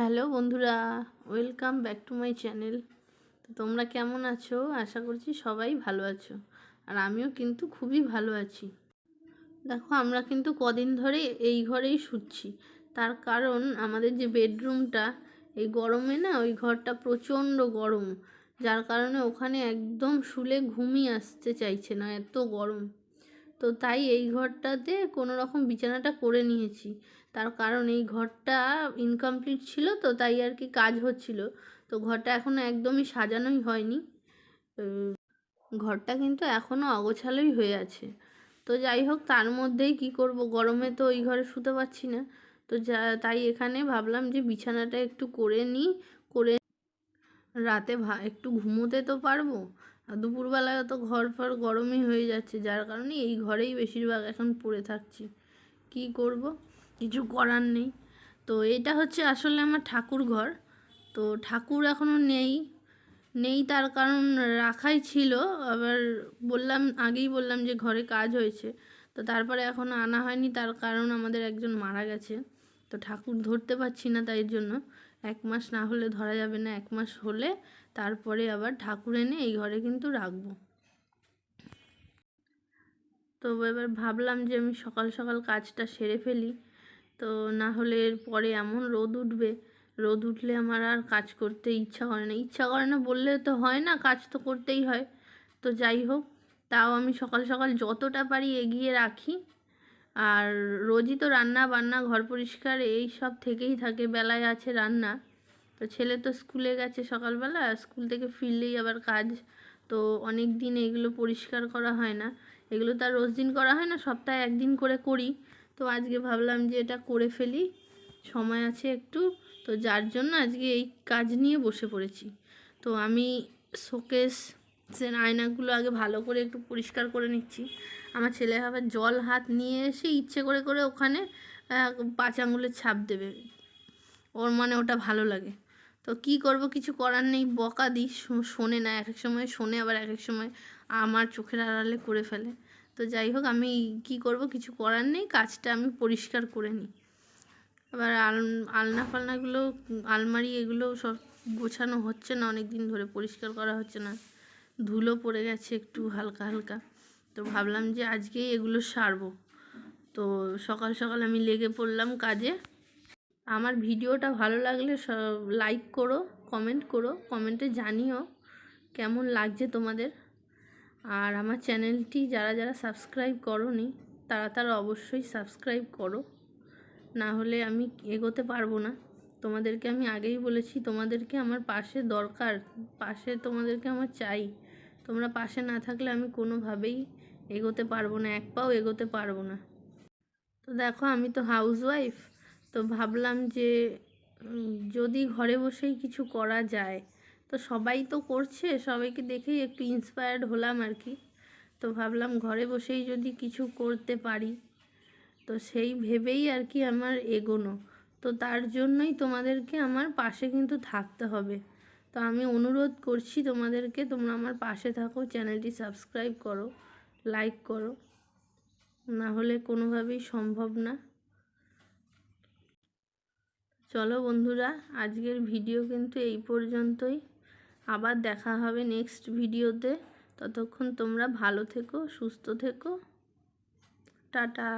Hello বন্ধুরা, welcome back to my channel. তো তোমরা কেমন আছো? আশা করছি সবাই ভালো আছো, আর আমিও কিন্তু খুবই ভালো আছি। দেখো, আমরা কিন্তু কদিন ধরে এই ঘরেই শুচ্ছি। তার কারণ আমাদের যে বেডরুমটা, এই গরমে না ওই ঘরটা প্রচণ্ড গরম, যার কারণে ওখানে একদম শুলে ঘুমই আসতে চাইছে না, এত গরম। তো তাই এই ঘরটাতে কোনো রকম বিছানাটা করে নিয়েছি। তার কারণ এই ঘরটা ইনকমপ্লিট ছিল, তো তাই আর কি কাজ হচ্ছিল। তো ঘরটা এখনও একদমই সাজানোই হয়নি। ঘরটা কিন্তু এখনও অগোছালোই হয়ে আছে। তো যাই হোক, তার মধ্যেই কি করব, গরমে তো ওই ঘরে শুতে পারছি না। তো তাই এখানে ভাবলাম যে বিছানাটা একটু করে নিই, করে রাতে একটু ঘুমোতে তো পারবো। আর দুপুরবেলায় তো ঘর ফর গরমই হয়ে যাচ্ছে, যার কারণে এই ঘরেই বেশিরভাগ এখন পড়ে থাকছি। কি করব, কিছু করার নেই। তো এটা হচ্ছে আসলে আমার ঠাকুর ঘর। তো ঠাকুর এখনও নেই তার কারণ রাখাই ছিল, আবার আগেই বললাম যে ঘরে কাজ হয়েছে। তো তারপরে এখনও আনা হয়নি, তার কারণ আমাদের একজন মারা গেছে। তো ঠাকুর ধরতে পারছি না, তাই জন্য 1 মাস না হলে ধরা যাবে না। 1 মাস হলে তারপরে আবার ঠাকুর এনে এই ঘরে কিন্তু রাখবো। তো এবার ভাবলাম যে আমি সকাল সকাল কাজটা সেরে ফেলি, তো না হলে এর পরে এমন রোদ উঠবে, রোদ উঠলে আমার আর কাজ করতে ইচ্ছা করে না বললে তো হয় না, কাজ তো করতেই হয়। তো যাই হোক, তাও আমি সকাল সকাল যতটা পারি এগিয়ে রাখি। আর রোজই তো রান্না বান্না, ঘর পরিষ্কার এই সব থেকেই থাকে, বেলায় আছে রান্না। তো ছেলে তো স্কুলে গেছে সকালবেলা, স্কুল থেকে ফিরলেই আবার কাজ। তো অনেক দিন এগুলো পরিষ্কার করা হয় না, এগুলো তো আর রোজ দিন করা হয় না, সপ্তাহে একদিন করে করি। তো আজকে ভাবলাম যে এটা করে ফেলি, সময় আছে একটু। তো যার জন্য আজকে এই কাজ নিয়ে বসে পড়েছি। তো আমি শোকেসের আয়নাগুলো আগে ভালো করে একটু পরিষ্কার করে নিচ্ছি। আমার ছেলে আবার জল হাত নিয়ে এসে ইচ্ছে করে করে ওখানে 5 আঙুলের ছাপ দেবে, ওর মানে ওটা ভালো লাগে। তো কি করব, কিছু করার নেই, বকা দিই, শোনে না। এক এক সময় শোনে, আবার এক এক সময় আমার চোখের আড়ালে করে ফেলে। তো যাই হোক, আমি কি করব, কিছু করার নেই, কাজটা আমি পরিষ্কার করে নিই। আবার আলনা ফালনাগুলো, আলমারি এগুলো সব গোছানো হচ্ছে না, অনেক দিন ধরে পরিষ্কার করা হচ্ছে না, ধুলো পড়ে গেছে একটু হালকা হালকা। তো ভাবলাম যে আজকেই এগুলো সারবো। তো সকাল সকাল আমি লেগে পড়লাম কাজে। আমার ভিডিওটা ভালো লাগলে লাইক করো, কমেন্ট করো, কমেন্টে জানিও কেমন লাগছে তোমাদের। আর আমার চ্যানেলটি যারা যারা সাবস্ক্রাইব করোনি, তারা অবশ্যই সাবস্ক্রাইব করো, না হলে আমি এগোতে পারবো না। তোমাদেরকে আমি আগেই বলেছি, তোমাদেরকে আমার পাশে দরকার, পাশে তোমাদেরকে আমার চাই। তোমরা পাশে না থাকলে আমি কোনোভাবেই এগোতে পারবো না, এক পাও এগোতে পারবো না। তো দেখো, আমি তো হাউসওয়াইফ। তো ভাবলাম যে যদি ঘরে বসেই কিছু করা যায়, তো সবাই তো করছে, সবাইকে দেখেই একটু ইন্সপায়ার্ড হলাম আর কি। তো ভাবলাম ঘরে বসেই যদি কিছু করতে পারি, তো সেই ভেবেই আর কি আমার এগোনো। তো তার জন্যই তোমাদেরকে আমার পাশে কিন্তু থাকতে হবে। তো আমি অনুরোধ করছি তোমাদেরকে, তোমরা আমার পাশে থাকো, চ্যানেলটি সাবস্ক্রাইব করো, লাইক করো, না হলে কোনোভাবেই সম্ভব না। চলো বন্ধুরা, আজকের ভিডিও কিন্তু এই পর্যন্তই। আবার দেখা হবে নেক্সট ভিডিওতে। ততক্ষণ তোমরা ভালো থেকো, সুস্থ থেকো। টাটা।